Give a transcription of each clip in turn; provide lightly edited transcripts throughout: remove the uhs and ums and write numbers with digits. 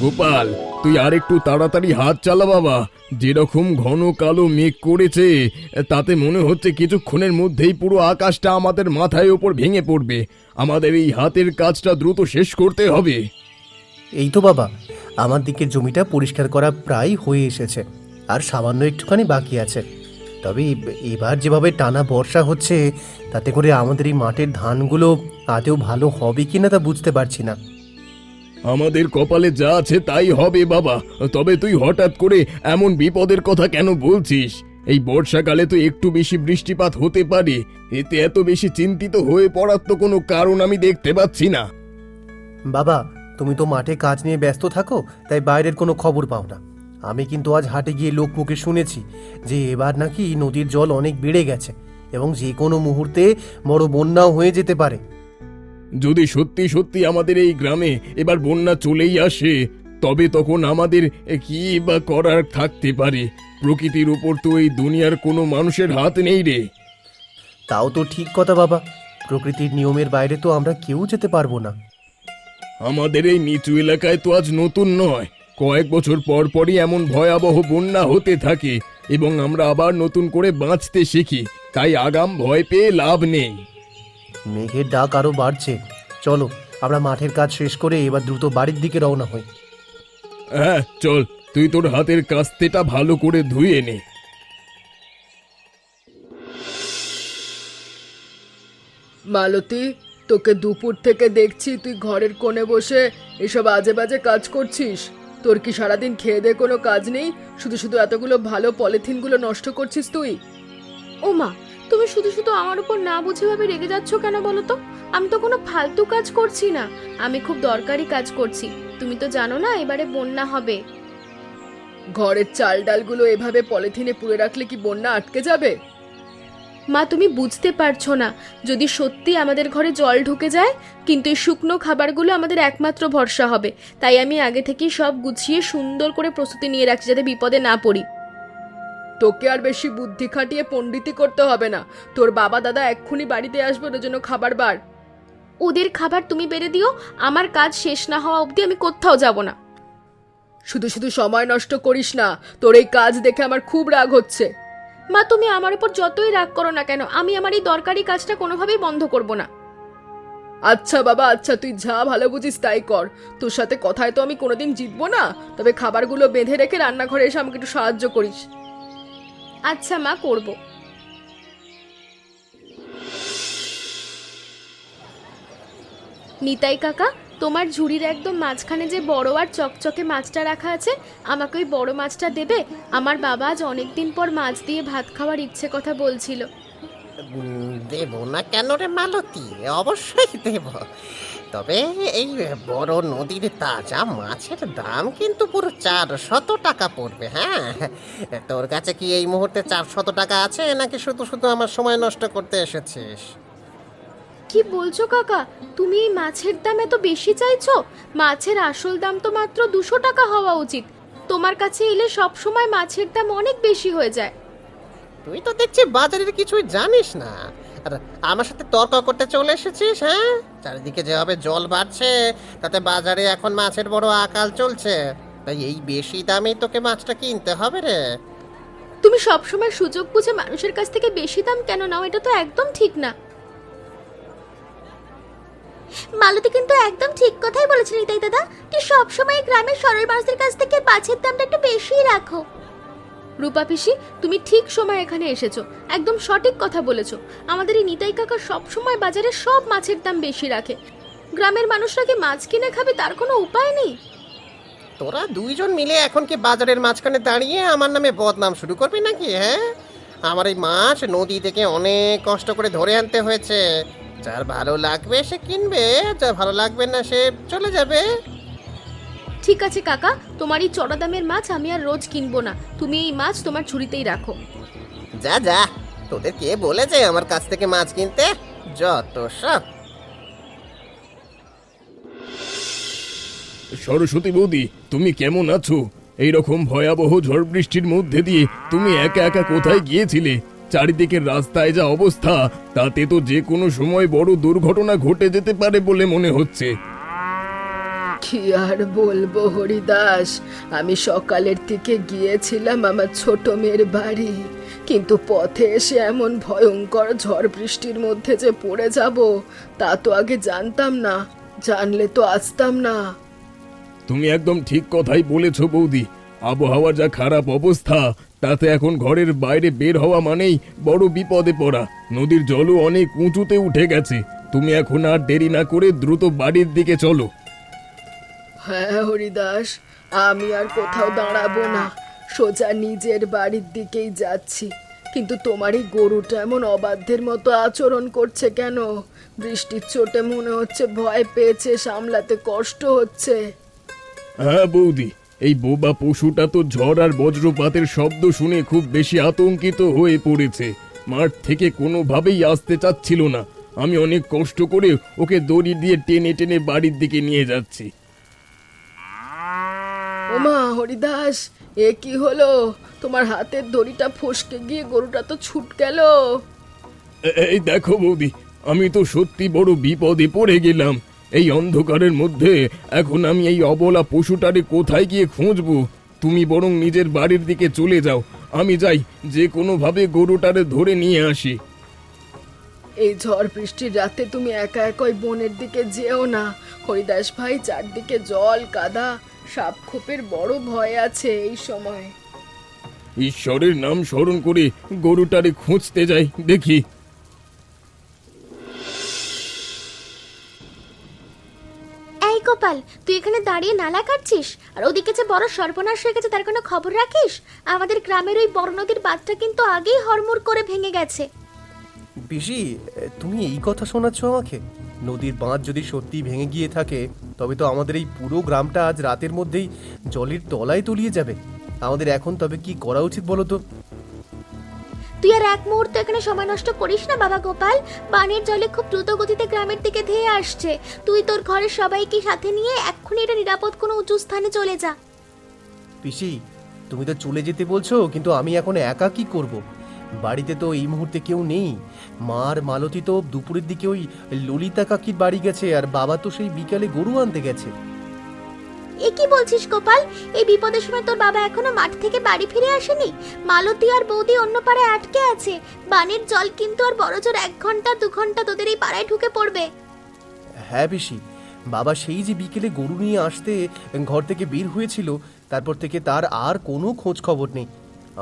গোপাল, তুই আর একটু তাড়াতাড়ি হাত চালা বাবা। যেরকম ঘন কালো মেঘ করেছে, তাতে মনে হচ্ছে কিছুক্ষণের মধ্যেই পুরো আকাশটা আমাদের মাথায় ওপর ভেঙে পড়বে। আমাদের এই হাতের কাজটা দ্রুত শেষ করতে হবে। এই তো বাবা, আমার দিকের জমিটা পরিষ্কার করা প্রায় হয়ে এসেছে, আর সামান্য একটুখানি বাকি আছে। তবে এবার যেভাবে টানা বর্ষা হচ্ছে, তাতে করে আমাদের এই মাঠের ধানগুলো আদেও ভালো হবে কিনা তা বুঝতে পারছি না। আমাদের কপালে যা আছে তাই হবে বাবা। তবে তুই হঠাৎ করে এমন বিপদের কথা কেন বলছিস? এই বর্ষাকালে তো একটু বেশি বৃষ্টিপাত হতে পারে, এতে এত বেশি চিন্তিত হয়ে পড়ার তো কোনো কারণ আমি দেখতে পাচ্ছি না। বাবা, তুমি তো মাঠে কাজ নিয়ে ব্যস্ত থাকো, তাই বাইরের কোনো খবর পাও না। আমি কিন্তু আজ হাটে গিয়ে লোক মুখে শুনেছি যে এবার নাকি নদীর জল অনেক বেড়ে গেছে এবং যে কোনো মুহূর্তে বড় বন্যাও হয়ে যেতে পারে। যদি সত্যি সত্যি আমাদের এই গ্রামে এবার বন্যা চলেই আসে, তবে তখন আমাদের কি বা করার থাকতে পারে? প্রকৃতির উপর তো এই দুনিয়ার কোনো মানুষের হাত নেই রে। তাও তো ঠিক কথা বাবা, প্রকৃতির নিয়মের বাইরে তো আমরা কেউ যেতে পারবো না। আমাদের এই নিচু এলাকায় তো আজ নতুন নয়, কয়েক বছর পর পরই এমন ভয়াবহ বন্যা হতে থাকে এবং আমরা আবার নতুন করে বাঁচতে শিখি। তাই আগাম ভয় পেয়ে লাভ নেই। মেঘের ডাক আরো বাড়ছে, চলো আমরা মাঠের কাজ শেষ করে এবার দ্রুত বাড়ির দিকে রওনা হই। হ্যাঁ চল, তুই তোর হাতের কাস্তেটা ভালো করে ধুয়ে নে। মালতী, তোকে দুপুর থেকে দেখছি তুই ঘরের কোণে বসে এসব আজে বাজে কাজ করছিস। তোর কি সারাদিন খেয়ে দিয়ে কোনো কাজ নেই? শুধু শুধু এতগুলো ভালো পলিথিনগুলো নষ্ট করছিস তুই। ও মা, তুমি শুধু শুধু আমার উপর না বুঝে ভাবে রেগে যাচ্ছ কেন বলো তো? আমি তো কোনো ফালতু কাজ করছি না, আমি খুব দরকারি কাজ করছি। তুমি তো জানো না এবারে বন্যা হবে। ঘরের চাল ডালগুলো এভাবে পলিথিনে পুরে রাখলে কি বন্যা আটকে যাবে? মা, তুমি বুঝতে পারছো না, যদি সত্যি আমাদের ঘরে জল ঢুকে যায়, কিন্তু এই শুকনো খাবারগুলো আমাদের একমাত্র ভরসা হবে। তাই আমি আগে থেকেই সব গুছিয়ে সুন্দর করে প্রস্তুতি নিয়ে রাখছি, যাতে বিপদে না পড়ি। তোকে আর বেশি বুদ্ধি খাটিয়ে পণ্ডিতি করতে হবে না। তোর বাবা দাদা এক্ষুনি বাড়িতে আসবে, ওদের জন্য খাবার বার। ওদের খাবার তুমি বেড়ে দিও, আমার কাজ শেষ না হওয়া অবধি আমি কোথাও যাব না। শুধু শুধু সময় নষ্ট করিস না, তোর এই কাজ দেখে আমার খুব রাগ হচ্ছে। মা, তুমি আমার উপর যতই রাগ করো না কেন, আমি আমার এই দরকারি কাজটা কোনোভাবেই বন্ধ করব না। আচ্ছা বাবা, আচ্ছা, তুই যা ভালো বুঝিস তাই কর। তোর সাথে কথায় তো আমি কোনোদিন জিতবো না, তবে খাবারগুলো বেঁধে রেখে রান্নাঘরে এসে আমাকে একটু সাহায্য করিস। আচ্ছা মা, করব। নিতাই কাকা, তোমার ঝুড়ির একদম মাঝখানে যে বড় আর চকচকে মাছটা রাখা আছে, আমাকে ওই বড় মাছটা দেবে? আমার বাবা আজ অনেকদিন পর মাছ দিয়ে ভাত খাওয়ার ইচ্ছে কথা বলছিল। দেব না কেন রে মালতী, অবশ্যই দেব। তবে এই বড় নদীর তাজা মাছের দাম কিন্তু পুরো 400 টাকা পড়বে। হ্যাঁ, তোর কাছে কি এই মুহূর্তে 400 টাকা আছে, নাকি শুধু শুধু আমার সময় নষ্ট করতে এসেছিস? কি বলছো কাকা, তুমি এই মাছের দাম এত বেশি চাইছো? মাছের আসল দাম তো মাত্র 200 টাকা হওয়া উচিত। তোমার কাছে এলে সব সময় মাছের দাম অনেক বেশি হয়ে যায়। তুই তো দেখছি বাজারের কিছুই জানিস না, আর আমার সাথে তর্ক করতে চলে এসেছিস। হ্যাঁ, চারিদিকে যেভাবে জল বাড়ছে, তাতে বাজারে এখন মাছের বড় আকাল চলছে। তাই এই বেশি দামে তোকে মাছটা কিনতে হবে রে। তুমি সব সময় সুযোগ বুঝে মানুষের কাছ থেকে বেশি দাম কেন নাও? এটা তো একদম ঠিক না। মালতী কিন্তু একদম ঠিক কথাই বলেছে নিতাই দাদা, তুই সবসময় গ্রামের সরল মানুষদের কাছ থেকে মাছের দামটা একটু বেশিই রাখো। রূপা পিসি, তুমি ঠিক সময় এখানে এসেছো, একদম সঠিক কথা বলেছো। আমাদের এই নিতাই কাকা সবসময় বাজারে সব মাছের দাম বেশি রাখে। গ্রামের মানুষরা কি মাছ কিনে খাবে তার কোনো উপায় নেই। তোরা দুইজন মিলে এখন কি বাজারের মাঝখানে দাঁড়িয়ে আমার নামে বদনাম শুরু করবি নাকি? হ্যাঁ, আমার এই মাছ নদী থেকে অনেক কষ্ট করে ধরে আনতে হয়েছে। যার ভালো লাগবে সে কিনবে, যার ভালো লাগবে না সে চলে যাবে। ঠিক আছে কাকা, তোমার এই চড়া দামের মাছ আমি আর রোজ কিনবো না। তুমি এই মাছ তোমার ঝুড়িতেই রাখো। যা যা, তোদের কে বলেছে আমার কাছ থেকে মাছ কিনতে? যত সব। সরস্বতী বৌদি, তুমি কেমন আছো? এইরকম ভয়াবহ ঝড় বৃষ্টির মধ্যে দিয়ে তুমি একা একা কোথায় গিয়েছিলে? চারিদিকের রাস্তায় যা অবস্থা, তাতে তো যে কোনো সময় বড় দুর্ঘটনা ঘটে যেতে পারে বলে মনে হচ্ছে। কি আর বলবো হরিদাস, আমি সকালের দিকে গিয়েছিলাম আমার ছোট মেয়ের বাড়ি, কিন্তু পথে এসে এমন ভয়ঙ্কর ঝড় বৃষ্টির মধ্যে যে পড়ে যাব তা তো আগে জানতাম না, জানলে তো আসতাম না। তুমি একদম ঠিক কথাই বলেছ বৌদি। আবহাওয়ার যা খারাপ অবস্থা, তাতে এখন ঘরের বাইরে বের হওয়া মানেই বড় বিপদে পড়া। নদীর জলও অনেক উঁচুতে উঠে গেছে। তুমি এখন আর দেরি না করে দ্রুত বাড়ির দিকে চলো। হ্যাঁ হরিদাস, আমি আর কোথাও দাঁড়াবো না, সোজা নিজের বাড়ির দিকেই যাচ্ছি। কিন্তু তোমার এই গরুটা এমন অবাধ্যের মতো আচরণ করছে কেন? বৃষ্টির চোটে মনে হচ্ছে ভয় পেয়েছে, সামলাতে কষ্ট হচ্ছে। হ্যাঁ বৌদি, এই বোবা পশুটা তো ঝড় আর বজ্রপাতের শব্দ শুনে খুব বেশি আতঙ্কিত হয়ে পড়েছে। মাঠ থেকে কোনোভাবেই আসতে চাচ্ছিল না। আমি অনেক কষ্ট করে ওকে দড়ি দিয়ে টেনে টেনে বাড়ির দিকে নিয়ে যাচ্ছি। ওমা হরিদাস, এ কি হলো? তোমার হাতের দড়িটা ফসকে গিয়ে গরুটা তো ছুট গেল। এই দেখো বৌদি, আমি তো সত্যি বড় বিপদে পড়ে গেলাম। এই অন্ধকারের মধ্যে এখন আমি এই অবলা পশুটারে কোথায় গিয়ে খুঁজবো? তুমি বরং নিজের বাড়ির দিকে চলে যাও, আমি যাই যে কোনোভাবে গরুটারে ধরে নিয়ে আসি। এই ঝড় বৃষ্টির রাতে তুমি একা একই বনের দিকে যেও না হরিদাস ভাই, চারদিকে জল কাদা, সাপ খোপের বড় ভয় আছে এই সময়। ঈশ্বরের নাম স্মরণ করে গরুটারে খুঁজতে যাই, দেখি। এই গোপাল, তুই এখানে দাঁড়িয়ে নালা কাটছিস আর ওদিকে যে বড় সর্বনাশ হয়ে গেছে তার কোনো খবর রাখিস? আমাদের গ্রামের ওই বড় নদীর বাঁধটা কিন্তু আগেই হড়মুড় করে ভেঙে গেছে। পিসি, তুমি এই কথা শোনাচ্ছ আমাকে? নদীর বাঁধ যদি সত্যি ভেঙে গিয়ে থাকে, তবে তো আমাদের এই পুরো গ্রামটা আজ রাতের মধ্যেই জলের তলায় তলিয়ে যাবে। আমাদের এখন তবে কি করা উচিত বলো তো? তুই আর এক মুহূর্ত এখানে সময় নষ্ট করিস না বাবা গোপাল। বানের জলে খুব দ্রুত গতিতে গ্রামের দিকে ধেয়ে আসছে। তুই তোর ঘরের সবাইকে সাথে নিয়ে এক্ষুনি এটা নিরাপদ কোনো উঁচু স্থানে চলে যা। পিসি, তুমি তো চলে যেতে বলছো, কিন্তু আমি এখন একা কি করব? বাড়িতে তো এই মুহূর্তে কেউ নেই। মা আর মালতী তো দুপুরের দিকে ওই ললিতা কাকির বাড়ি গেছে, আর বাবা তো সেই বিকালে গরু আনতে গেছে। এ কি বলছিস গোপাল? এই বিপদের সময় তোর বাবা এখনো মাঠ থেকে বাড়ি ফিরে আসেনি? মালতী আর বৌদি অন্য পাড়ায় আটকে আছে। বানের জল কিন্তু আর বড় জোর 1 ঘন্টা 2 ঘন্টা তোদের এই পাড়ায় ঢুকে পড়বে। হ্যাঁ পিসি, বাবা সেই যে বিকেলে গরু নিয়ে আসতে ঘর থেকে বের হয়েছিল, তারপর থেকে তার আর কোনো খোঁজ খবর নেই।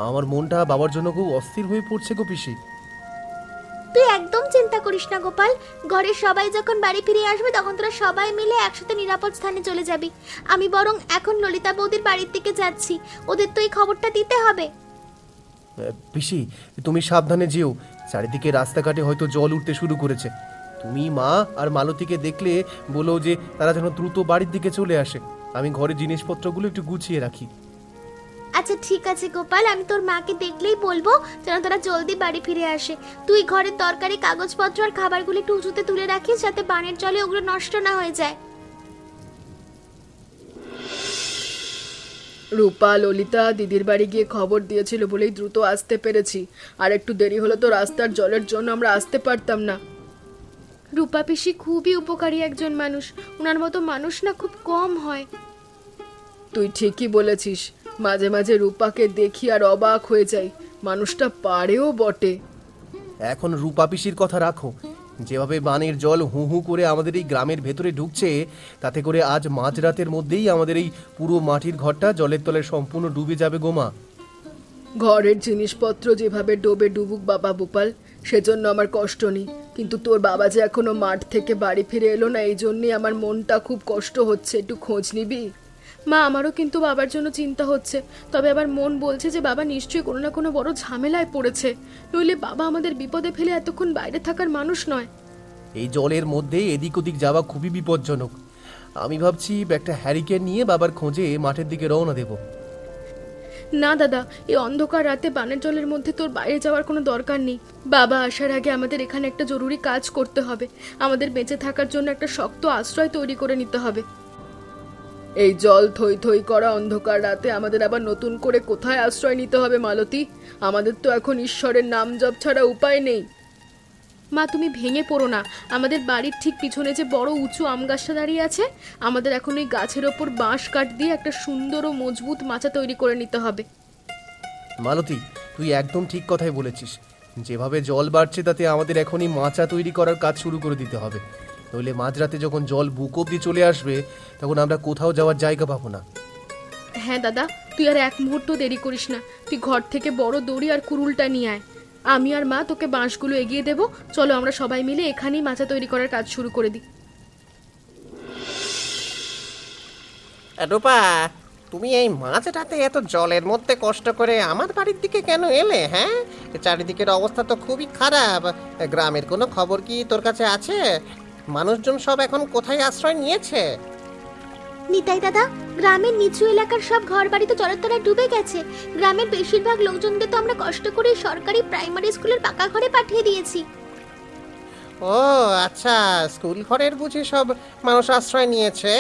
আমার মনটা বাবার জন্য খুব অস্থির হয়ে পড়ছে গো পিসি। তুই একদম চিন্তা করিস না গোপাল। ঘরের সবাই যখন বাড়ি ফিরে আসবে তখন তোরা সবাই মিলে একসাথে নিরাপদ স্থানে চলে যাবি। আমি বরং এখন ললিতা বৌদির বাড়ির দিকে যাচ্ছি, ওদের তো এই খবরটা দিতে হবে। পিসি, তুমি সাবধানে যেও। চারিদিকে রাস্তাঘাটে হয়তো জল উঠতে শুরু করেছে। তুমি মা আর মালতীকে দেখলে বলো যে তারা যেন দ্রুত বাড়ির দিকে চলে আসে। আমি ঘরের জিনিসপত্রগুলো একটু গুছিয়ে রাখি। আচ্ছা ঠিক আছে গোপাল, আমি তোর মাকে দেখলেই বলবো যেন তারা জলদি বাড়ি ফিরে আসে। তুই ঘরের দরকারি কাগজপত্র আর খাবারগুলো একটু উঁচুতে তুলে রাখিস, যাতে বানের জলে ওগুলো নষ্ট না হয়ে যায়। রূপা ললিতা দিদির বাড়ি গিয়ে খবর দিয়েছিল বলেই দ্রুত আসতে পেরেছি, আর একটু দেরি হলে তো রাস্তার জলের জন্য আমরা আসতে পারতাম না। রূপা পিসি খুবই উপকারী একজন মানুষ, ওনার মতো মানুষ না খুব কম হয়। তুই ঠিকই বলেছিস, মাঝে মাঝে রূপাকে দেখি আর অবাক হয়ে যাই, মানুষটা পারেও বটে। এখন রূপা পিসির কথা রাখো। যেভাবে বানের জল হু হু করে আমাদের এই গ্রামের ভেতরে ঢুকছে, তাতে করে আজ মাঝরাতের মধ্যেই আমাদের এই পুরো মাটির ঘরটা জলের তলায় সম্পূর্ণ ডুবে যাবে গোমা। ঘরের জিনিসপত্র যেভাবে ডোবে ডুবুক বাবা গোপাল, সেজন্য আমার কষ্ট নেই, কিন্তু তোর বাবা যে এখনো মাঠ থেকে বাড়ি ফিরে এলো না, এই জন্যই আমার মনটা খুব কষ্ট হচ্ছে। একটু খোঁজ নিবি? মা, আমারও কিন্তু বাবার জন্য চিন্তা হচ্ছে, তবে আবার মন বলছে যে বাবা নিশ্চয়ই কোনো না কোনো বড় ঝামেলায় পড়েছে, নইলে বাবা আমাদের বিপদে ফেলে এতক্ষণ বাইরে থাকার মানুষ নয়। এই জলের মধ্যে এদিক ওদিক যাওয়া খুবই বিপজ্জনক। আমি ভাবছি একটা হ্যারিকেন নিয়ে বাবার খোঁজে মাঠের দিকে রওনা দেব। না দাদা, এই অন্ধকার রাতে বানের জলের মধ্যে তোর বাইরে যাওয়ার কোনো দরকার নেই। বাবা আসার আগে আমাদের এখানে একটা জরুরি কাজ করতে হবে। আমাদের বেঁচে থাকার জন্য একটা শক্ত আশ্রয় তৈরি করে নিতে হবে। এই জল থই থই করা অন্ধকার রাতে আমাদের আবার নতুন করে কোথায় আশ্রয় নিতে হবে মালতী? আমাদের তো এখন ঈশ্বরের নাম জপ ছাড়া উপায় নেই। মা তুমি ভেঙে পড়ো না, আমাদের বাড়ির ঠিক পিছনে যে বড় উঁচু আম গাছটা দাঁড়িয়ে আছে, আমাদের এখন ওই গাছের ওপর বাঁশ কাঠ দিয়ে একটা সুন্দর ও মজবুত মাচা তৈরি করে নিতে হবে। মালতী, তুই একদম ঠিক কথাই বলেছিস। যেভাবে জল বাড়ছে তাতে আমাদের এখনই মাচা তৈরি করার কাজ শুরু করে দিতে হবে, নইলে মাঝরাতে যখন জল বুক অব্দি চলে আসবে তখন আমরা কোথাও যাওয়ার জায়গা পাবো না। হ্যাঁ দাদা, তুই আর এক মুহূর্ত দেরি করিস না, তুই ঘর থেকে বড় দড়ি আর কুরুলটা নিয়ে আয়। আমি আর মা তোকে বাঁশগুলো এগিয়ে দেবো। চলো আমরা সবাই মিলে এখানেই মাচা তৈরি করার কাজ শুরু করে দিই। রূপা, তুমি এই মাঝরাতে এত জলের মধ্যে কষ্ট করে আমার বাড়ির দিকে কেন এলে? হ্যাঁ, চারিদিকের অবস্থা তো খুবই খারাপ। গ্রামের কোনো খবর কি তোর কাছে আছে? মানুষজন সব এখন কোথায় আশ্রয় নিয়েছে? নিতাই দাদা, গ্রামের নিচু এলাকার সব ঘর বাড়ি তো জলের তলায় ডুবে গেছে। গ্রামের বেশিরভাগ লোকজনকে তো আমরা কষ্ট করে সরকারি প্রাইমারি স্কুলের পাকা ঘরে পাঠিয়ে দিয়েছি। ও আচ্ছা, স্কুল ঘরের বুঝি সব মানুষ আশ্রয় নিয়েছে?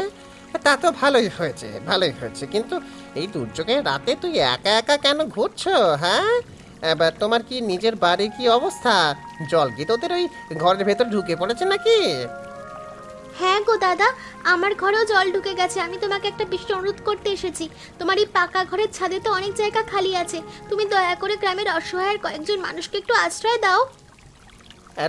তা তো ভালোই হয়েছে, ভালোই হয়েছে। কিন্তু এই দুর্যোগের রাতে তুই একা একা কেন ঘুরছো? হ্যাঁ, এবার তোমার কি নিজের বাড়ির কি অবস্থা? জল কি তোদের ওই ঘরের ভেতর ঢুকে পড়েছে নাকি? হ্যাঁ গো দাদা, আমার ঘরেও জল ঢুকে গেছে। আমি তোমাকে একটা বিশেষ অনুরোধ করতে এসেছি। তোমার এই পাকা ঘরের ছাদে তো অনেক জায়গা খালি আছে, তুমি দয়া করে গ্রামের অসহায় কয়েকজন মানুষকে একটু আশ্রয় দাও।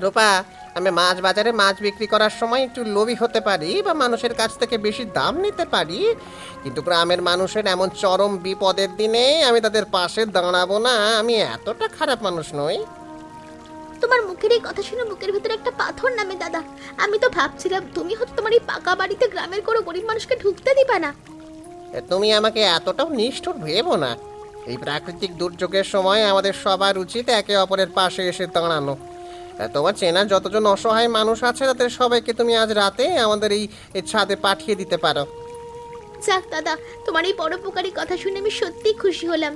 রূপা, আমি মাছ বাজারে মাছ বিক্রি করার সময় একটু লোভী হতে পারি বা মানুষের কাছ থেকে বেশি দাম নিতে পারি, কিন্তু গ্রামের মানুষের এমন চরম বিপদের দিনে আমি তাদের পাশে দাঁড়াবো না? আমি এতটা খারাপ মানুষ নই। তোমার মুখের এই কথা শুনে বুকের ভিতরে একটা পাথর নামে দাদা। আমি তো ভাবছিলাম তুমি হয়তো তোমার এই পাকা বাড়িতে গ্রামের কোনো গরিব মানুষকে ঢুকতে দিবা না। তুমি আমাকে এতটাও নিষ্ঠুর ভেবো না। এই প্রাকৃতিক দুর্যোগের সময় আমাদের সবার উচিত একে অপরের পাশে এসে দাঁড়ানো। তোমার চেনা যতজন অসহায় মানুষ আছে তাদের সবাইকে তুমি আজ রাতে আমাদের এই ছাদে পাঠিয়ে দিতে পারো। যাক দাদা, তোমার এই পরোপকারী কথা শুনে আমি সত্যিই খুশি হলাম।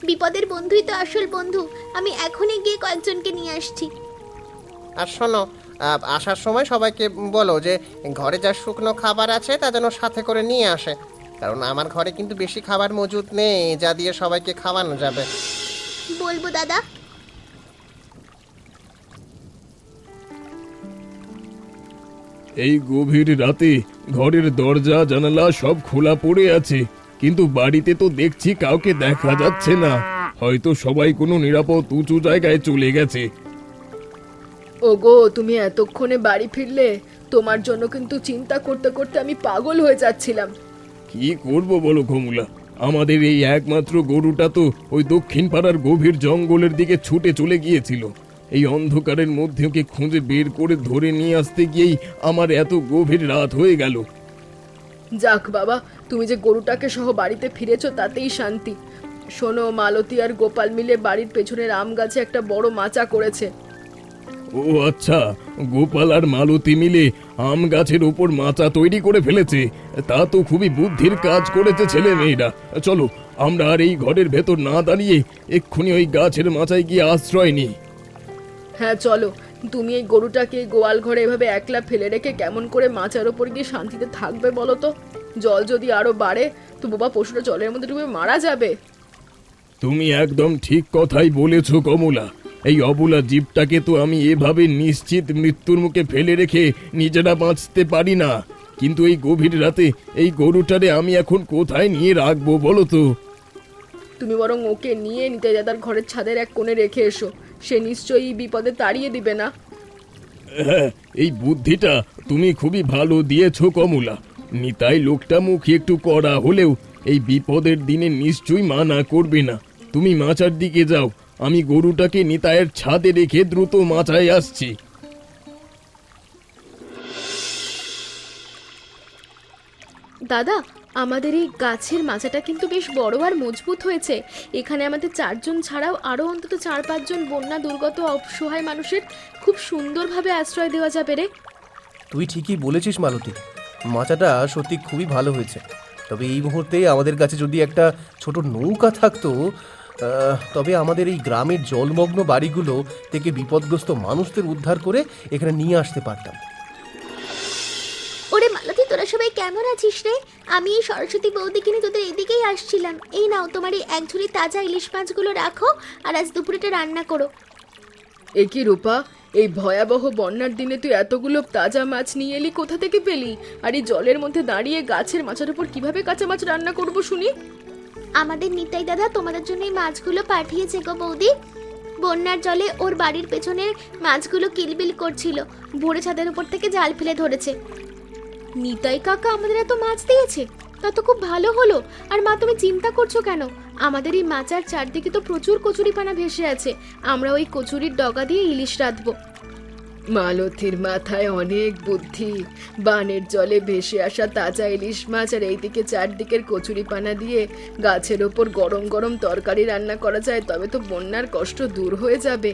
বিপদের বন্ধুই তো আসল বন্ধু। আমি এখনই গিয়ে কয়েকজনকে নিয়ে আসছি। আর শোনো, আসার সময় সবাইকে বলো যে ঘরে যা শুকনো খাবার আছে তা যেন সাথে করে নিয়ে আসে, কারণ আমার ঘরে কিন্তু বেশি খাবার মজুদ নেই যা দিয়ে সবাইকে খাওয়ানো যাবে। বলবো দাদা। এই গভীর রাতে ঘরের দরজা জানালা সব খোলা পড়ে আছে, কিন্তু বাড়িতে তো দেখছি কাউকে দেখা যাচ্ছে না। হয়তো সবাই কোনো নিরাপদ উঁচু জায়গায় চলে গেছে। ওগো, তুমি এতক্ষণে বাড়ি ফিরলে? তোমার জন্য কিন্তু চিন্তা করতে করতে আমি পাগল হয়ে যাচ্ছিলাম। কি করব বলো কমলা, আমাদের এই একমাত্র গরুটা তো ওই দক্ষিণ পাড়ার গভীর জঙ্গলের দিকে ছুটে চলে গিয়েছিল। এই অন্ধকারের মধ্যে ওকে খুঁজে বের করে ধরে নিয়ে আসতে গিয়েই আমার এত গভীর রাত হয়ে গেল। যাক বাবা, তুমি যে গরুটাকে সহ বাড়িতে ফিরেছো তাতেই শান্তি। শোনো, মালতী আর গোপাল মিলে বাড়ির পেছনের আম গাছে একটা বড় মাচা করেছে। ও আচ্ছা, গোপাল আর মালতী মিলে আম গাছের উপর মাচা তৈরি করে ফেলেছে। তা তো খুবই বুদ্ধির কাজ করেছে ছেলে মেয়েরা। চলো, আমরা আর এই ঘরের ভেতর না দাঁড়িয়ে এক্ষুনি ওই গাছের মাচায় গিয়ে আশ্রয় নিই। হ্যাঁ চলো, তুমি এই গরুটাকে গোয়াল ঘরে এভাবে একলা ফেলে রেখে কেমন করে মাচার ওপর গিয়ে শান্তিতে থাকবে বলো তো? জল যদি আরো বাড়ে তো বোবা পশুটা জলের মধ্যে ডুবে মারা যাবে। তুমি একদম ঠিক কথাই বলেছ কমলা। এই অবলা জীবটাকে তো আমি এভাবে নিশ্চিত মৃত্যুর মুখে ফেলে রেখে নিজেরা বাঁচতে পারি না, কিন্তু এই গভীর রাতে এই গরুটারে আমি এখন কোথায় নিয়ে রাখবো বলো তো? তুমি বরং ওকে নিয়ে নিতে দাদার ঘরের ছাদের এক কোণে রেখে এসো, সে নিশ্চয়ই বিপদে তাড়িয়ে দিবে না। হ্যাঁ, এই বুদ্ধিটা তুমি খুবই ভালো দিয়েছো কমলা। নিতাই লোকটা মুখে একটু কড়া হলেও এই বিপদের দিনে নিশ্চয়ই মানা করবে না। তুমি মাচার দিকে যাও, আমি গরুটাকে নিতাইয়ের ছাদে রেখে দ্রুত মাচায় আসছি। দাদা, আমাদের এই গাছের মাচাটা কিন্তু বেশ বড় আর মজবুত হয়েছে। এখানে আমাদের 4 জন ছাড়াও আরও অন্তত 4-5 জন বন্যা দুর্গত অসহায় মানুষের খুব সুন্দরভাবে আশ্রয় দেওয়া যাবে রে। তুই ঠিকই বলেছিস মালতী, মাচাটা সত্যি খুবই ভালো হয়েছে। তবে এই মুহূর্তে আমাদের কাছে যদি একটা ছোট নৌকা থাকতো, তবে আমাদের এই গ্রামের জলমগ্ন বাড়িগুলো থেকে বিপদগ্রস্ত মানুষদের উদ্ধার করে এখানে নিয়ে আসতে পারতাম। ওরে মালতী, তোরা সবাই কেমন আছিস রে? আমি এই সরস্বতী বৌদিকে নিয়ে তোদের এদিকেই আসছিলাম। এই নাও, তোমার এই এক ঝুড়ি তাজা ইলিশ মাছগুলো রাখো আর আজ দুপুরেটা রান্না করো। এ কি রূপা, এই ভয়াবহ বন্যার দিনে তুই এতগুলো তাজা মাছ নিয়ে এলি কোথা থেকে পেলি? আর এই জলের মধ্যে দাঁড়িয়ে গাছের মাছের উপর কিভাবে কাঁচা মাছ রান্না করব শুনি? আমাদের নিতাই দাদা তোমাদের জন্য এই মাছগুলো পাঠিয়েছে গো বৌদি। বন্যার জলে ওর বাড়ির পেছনের মাছগুলো কিলবিল করছিল, ভোরে ছাদের উপর থেকে জাল ফেলে ধরেছে। নিতাই কাকা আমাদের এত মাছ দিয়েছে, তা তো খুব ভালো হলো। আর মা তুমি চিন্তা করছো কেন? আমাদের এই মাচার চারদিকে তো প্রচুর কচুরিপানা ভেসে আছে, আমরা ওই কচুরির ডগা দিয়ে ইলিশ রাঁধবো। মালতীর মাথায় অনেক বুদ্ধি। বানের জলে ভেসে আসা তাজা ইলিশ মাছ আর এইদিকে চারদিকের কচুরিপানা দিয়ে গাছের ওপর গরম গরম তরকারি রান্না করা যায়, তবে তো বন্যার কষ্ট দূর হয়ে যাবে।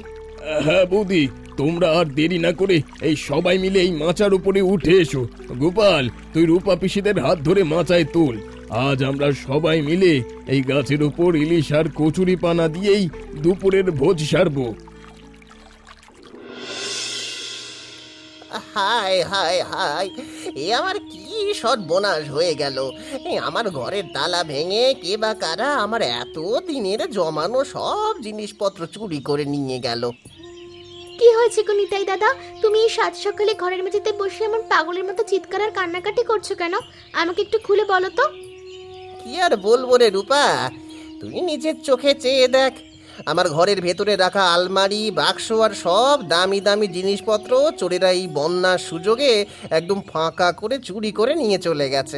হ্যাঁ বৌদি, তোমরা আর দেরি না করে এই সবাই মিলে এই মাচার উপরে উঠে এসো। গোপাল, তুই রূপা পিসিদের হাত ধরে মাচায় তোল। আজ আমরা সবাই মিলে এই গাছের উপর ইলিশ আর কচুরি পানা দিয়েই দুপুরের ভোজ সারবো। হায় হায় হায়, এ আমার কি সর্বনাশ হয়ে গেল! আমার ঘরের তালা ভেঙে কে বা কারা আমার এত দিনের জমানো সব জিনিসপত্র চুরি করে নিয়ে গেল। কি হয়েছে গো নিতাই দাদা? তুমি এই সাত সকালে ঘরের মেঝেতে বসে এমন পাগলের মতো চিৎকার আর কান্নাকাটি করছো কেন? আমাকে একটু খুলে বলো তো। কি আর বলবো রে রূপা, তুই নিজের চোখে চেয়ে দেখ। আমার ঘরের ভেতরে রাখা আলমারি, বাক্স আর সব দামি দামি জিনিসপত্র চোরেরা এই বন্যার সুযোগে একদম ফাঁকা করে চুরি করে নিয়ে চলে গেছে।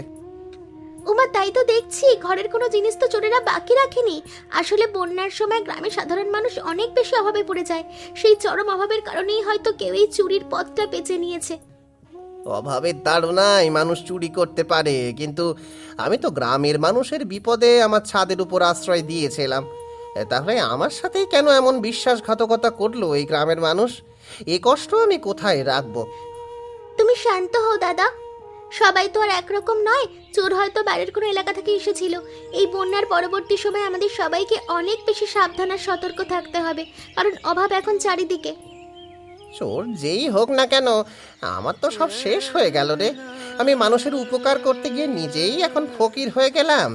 উমা, তাই তো দেখছি, ঘরের কোনো জিনিস তো চোরেরা বাকি রাখেনি। আসলে বন্যার সময় গ্রামের সাধারণ মানুষ অনেক বেশি অভাবে পড়ে যায়, সেই চরম অভাবের কারণেই হয়তো কেউ এই চুরির পথটা বেছে নিয়েছে। অভাবের তাড়নায় মানুষ চুরি করতে পারে, কিন্তু আমি তো গ্রামের মানুষের বিপদে আমার ছাদের উপর আশ্রয় দিয়েছিলাম। তাহলে আমার সাথেই কেন এমন বিশ্বাসঘাতকতা করলো এই গ্রামের মানুষ? এ কষ্ট আমি কোথায় রাখবো? তুমি শান্ত হও দাদা, সবাই তো আর একরকম নয়। চোর হয়তো বাইরের কোনো এলাকা থেকে এসেছিল। এই বন্যার পরবর্তী সময় আমাদের সবাইকে অনেক বেশি সাবধান আর সতর্ক থাকতে হবে, কারণ অভাব এখন চারিদিকে। চোর যেই হোক না কেন, আমার তো সব শেষ হয়ে গেল রে। আমি মানুষের উপকার করতে গিয়ে নিজেই এখন ফকির হয়ে গেলাম।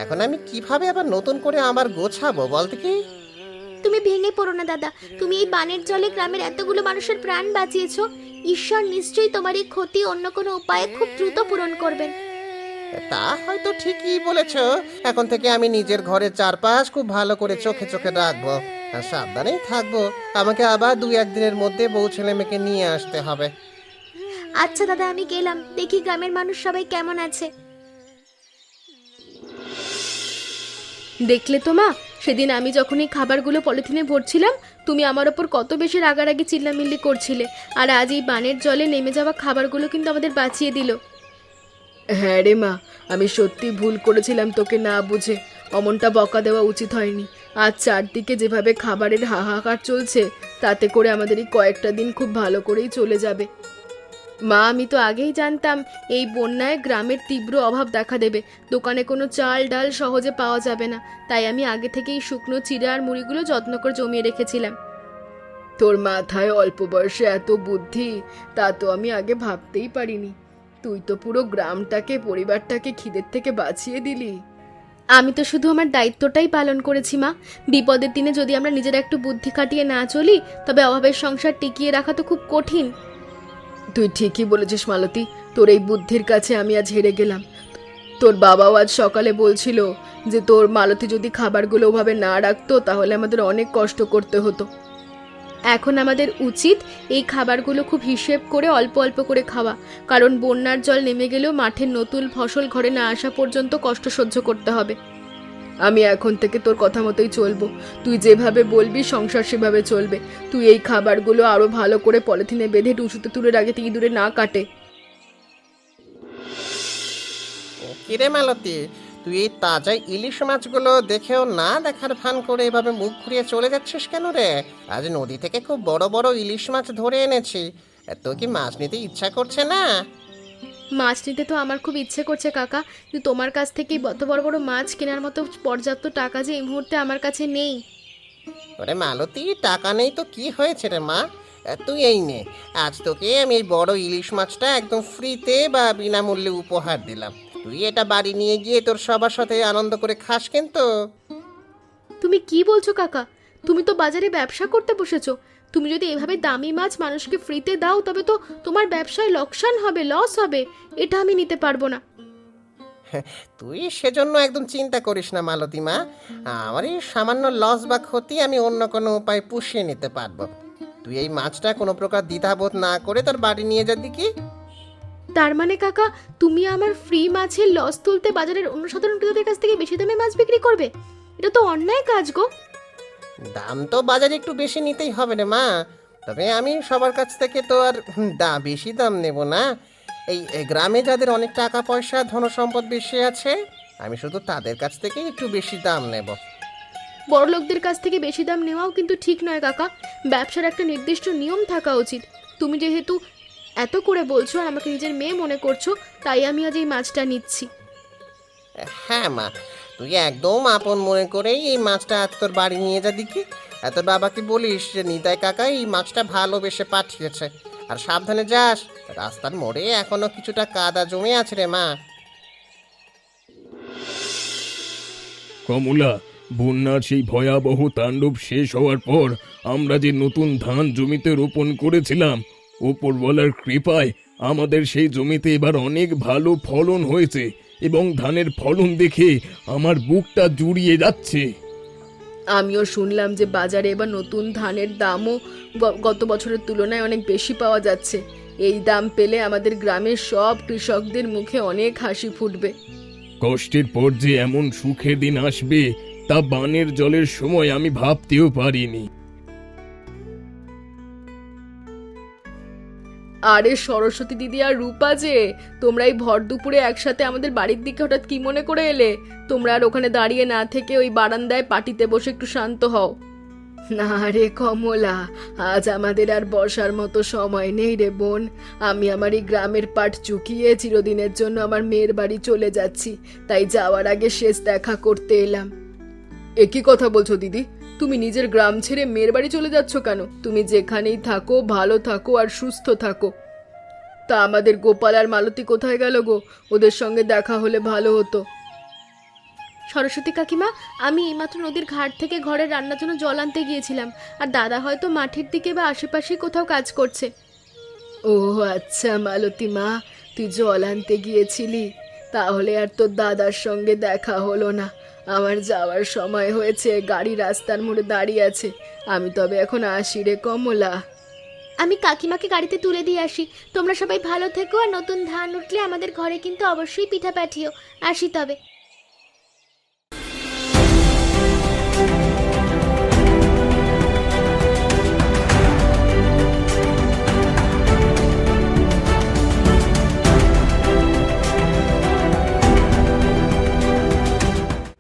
এখন আমি কিভাবে আবার নতুন করে আমার গোছাবো বলতে কি? তুমি ভেঙে পড়ো না দাদা, তুমি এই বানের জলে গ্রামের এতগুলো মানুষের প্রাণ বাঁচিয়েছো। ঈশ্বর নিশ্চয়ই তোমার এই ক্ষতি অন্য কোনো উপায়ে খুব দ্রুত পূরণ করবেন। তা হয়তো ঠিকই বলেছ। এখন থেকে আমি নিজের ঘরের চারপাশ খুব ভালো করে চোখে চোখে রাখবো আর সাবধানেই থাকবো। আমাকে আবার 2-1 দিনের মধ্যে বউ ছেলে মেয়েকে নিয়ে আসতে হবে। আচ্ছা দাদা, আমি গেলাম, দেখি গ্রামের মানুষ সবাই কেমন আছে। দেখলে তো মা, সেদিন আমি যখন এই খাবারগুলো পলিথিনে ভরছিলাম, তুমি আমার ওপর কত বেশি রাগারাগি চিল্লামিল্লি করছিলে। আর আজ এই বানের জলে নেমে যাওয়া খাবারগুলো কিন্তু আমাদের বাঁচিয়ে দিল। হ্যাঁ রে মা, আমি সত্যি ভুল করেছিলাম তোকে না বুঝে। অমনটা বকা দেওয়া উচিত হয়নি। আজ চারদিকে যেভাবে খাবারের হাহাকার চলছে, তাতে করে আমাদের এই কয়েকটা দিন খুব ভালো করেই চলে যাবে। মা, আমি তো আগেই জানতাম এই বন্যায় গ্রামের তীব্র অভাব দেখা দেবে, দোকানে কোনো চাল ডাল সহজে পাওয়া যাবে না। তাই আমি আগে থেকেই শুকনো চিড়া আর মুড়িগুলো যত্ন করে জমিয়ে রেখেছিলাম। তোর মাথায় অল্প বয়সে এত বুদ্ধি, তা তো আমি আগে ভাবতেই পারিনি। তুই তো পুরো গ্রামটাকে, পরিবারটাকে খিদের থেকে বাঁচিয়ে দিলি। আমি তো শুধু আমার দায়িত্বটাই পালন করেছি মা। বিপদের দিনে যদি আমরা নিজেরা একটু বুদ্ধি খাটিয়ে না চলি, তবে অভাবের সংসার টিকিয়ে রাখা তো খুব কঠিন। তুই ঠিকই বলেছিস মালতী, তোর এই বুদ্ধির কাছে আমি আজ হেরে গেলাম। তোর বাবাও আজ সকালে বলছিল যে তোর মালতী যদি খাবারগুলো ওভাবে না রাখতো তাহলে আমাদের অনেক কষ্ট করতে হতো। এখন আমাদের উচিত এই খাবারগুলো খুব হিসেব করে অল্প অল্প করে খাওয়া, কারণ বন্যার জল নেমে গেলেও মাঠের নতুন ফসল ঘরে না আসা পর্যন্ত কষ্ট সহ্য করতে হবে। আমি এখন থেকে তোর কথা মতোই চলবো। তুই যেভাবে বলবি সংসার সেভাবে চলবে। তুই এই খাবারগুলো আরো ভালো করে পলিথিনে বেঁধে টুসুতে তুলে রাখে, ইঁদুরে না কাটে। কিরে মালতী, তুই এই তাজা ইলিশ মাছগুলো দেখেও না দেখার ভান করে এভাবে মুখ ঘুরিয়ে চলে যাচ্ছিস কেন রে? আজ নদী থেকে খুব বড় বড় ইলিশ মাছ ধরে এনেছি। তোর কি মাছ নিতে ইচ্ছা করছে না? মাছ নিতে তো আমার খুব ইচ্ছে করছে কাকা, কিন্তু তোমার কাছ থেকেই অত বড় বড় মাছ কেনার মতো পর্যাপ্ত টাকা যে এই মুহূর্তে আমার কাছে নেই। ওরে মালতী, টাকা নেই তো কি হয়েছে রে মা? তুই এই নে, আজ তোকে আমি এই বড় ইলিশ মাছটা একদম ফ্রিতে বা বিনামূল্যে উপহার দিলাম। তুই এটা বাড়ি নিয়ে গিয়ে তোর সবার সাথে আনন্দ করে খাস কিন্তু। তুমি কি বলছো কাকা? তুমি তো বাজারে ব্যবসা করতে বসেছো, তুমি যদি এভাবে দামি মাছ মানুষকে ফ্রিতে দাও তবে তো তোমার ব্যবসায় লোকসান হবে, লস হবে। এটা আমি নিতে পারবো না। তুই সেজন্য একদম চিন্তা করিস না মালতী মা, আমার এই সামান্য লস বা ক্ষতি আমি অন্য কোনো উপায় পুষিয়ে নিতে পারবো। তুই এই মাছটা কোনো প্রকার দ্বিধাবোধ না করে তোর বাড়ি নিয়ে যা দেখি। তার মানে কাকা, তুমি আমার ফ্রি মাছের লস তুলতে বাজারের অন্য সাধারণ ক্রেতাদের কাছ থেকে বেশি দামে মাছ বিক্রি করবে? এটা তো অন্যায় কাজ গো। দাম তো বাজারে একটু বেশি নিতেই হবে রে মা, তবে আমি সবার কাছ থেকে তো আর বেশি দাম নেব না। এই গ্রামে যাদের অনেক টাকা পয়সা ধনসম্পদ বেশি আছে, আমি শুধু তাদের কাছ থেকে একটু বেশি দাম নেব। বড় লোকদের কাছ থেকে বেশি দাম নেওয়াও কিন্তু ঠিক নয় কাকা। ব্যবসার একটা নির্দিষ্ট নিয়ম থাকা উচিত। তুমি যেহেতু এত করে বলছো আর আমাকে নিজের মেয়ে মনে করছো, তাই আমি আজ এই মাছটা নিচ্ছি। হ্যাঁ মা, তুই একদম আপন মনে করেই এই মাছটা আজ তোর বাড়ি নিয়ে যা দেখি। তোর বাবাকে বলিস যে নিতাই কাকা এই মাছটা ভালোবেসে পাঠিয়েছে। আর সাবধানে যাস, রাস্তার মোড়ে এখনো কিছুটা কাদা জমে আছে রে মা। কমলা, বন্যার সেই ভয়াবহ তাণ্ডব শেষ হওয়ার পর আমরা যে নতুন ধান জমিতে রোপণ করেছিলাম, ওপরওয়ালার কৃপায় আমাদের সেই জমিতে এবার অনেক ভালো ফলন হয়েছে এবং ধানের ফলন দেখে আমার বুকটা জুড়িয়ে যাচ্ছে। আমিও শুনলাম যে বাজারে এবার নতুন ধানের দামও গত বছরের তুলনায় অনেক বেশি পাওয়া যাচ্ছে। এই দাম পেলে আমাদের গ্রামের সব কৃষকদের মুখে অনেক হাসি ফুটবে। কষ্টের পর যে এমন সুখের দিন আসবে তা বানের জলের সময় আমি ভাবতেও পারিনি। আরে সরস্বতী দিদি আর রূপা যে, তোমরা এই ভর দুপুরে একসাথে আমাদের বাড়ির দিকে হঠাৎ কি মনে করে এলে? তোমরা আর ওখানে দাঁড়িয়ে না থেকে ওই বারান্দায় পাটিতে বসে একটু শান্ত হও। না রে কমলা, আজ আমাদের আর বসার মতো সময় নেই রে বোন। আমি আমার এই গ্রামের পাট চুকিয়ে চিরদিনের জন্য আমার মেয়ের বাড়ি চলে যাচ্ছি, তাই যাওয়ার আগে শেষ দেখা করতে এলাম। একই কথা বলছো দিদি? তুমি নিজের গ্রাম ছেড়ে মেয়ের বাড়ি চলে যাচ্ছ কেন? তুমি যেখানেই থাকো ভালো থাকো আর সুস্থ থাকো। তা আমাদের গোপাল আর মালতী কোথায় গেল গো? ওদের সঙ্গে দেখা হলে ভালো হতো। সরস্বতী কাকিমা, আমি এইমাত্র নদীর ঘাট থেকে ঘরে রান্নার জন্য জল আনতে গিয়েছিলাম, আর দাদা হয়তো মাঠের দিকে বা আশেপাশেই কোথাও কাজ করছে। ও আচ্ছা মালতী মা, তুই জল আনতে গিয়েছিলি, তাহলে আর তোর দাদার সঙ্গে দেখা হলো না। আমার যাওয়ার সময় হয়েছে, গাড়ি রাস্তার মোড়ে দাঁড়িয়ে আছে। আমি তবে এখন আসি রে কমলা। আমি কাকিমাকে গাড়িতে তুলে দিয়ে আসি। তোমরা সবাই ভালো থেকো, আর নতুন ধান উঠলে আমাদের ঘরে কিন্তু অবশ্যই পিঠা পাঠিও। আসি তবে।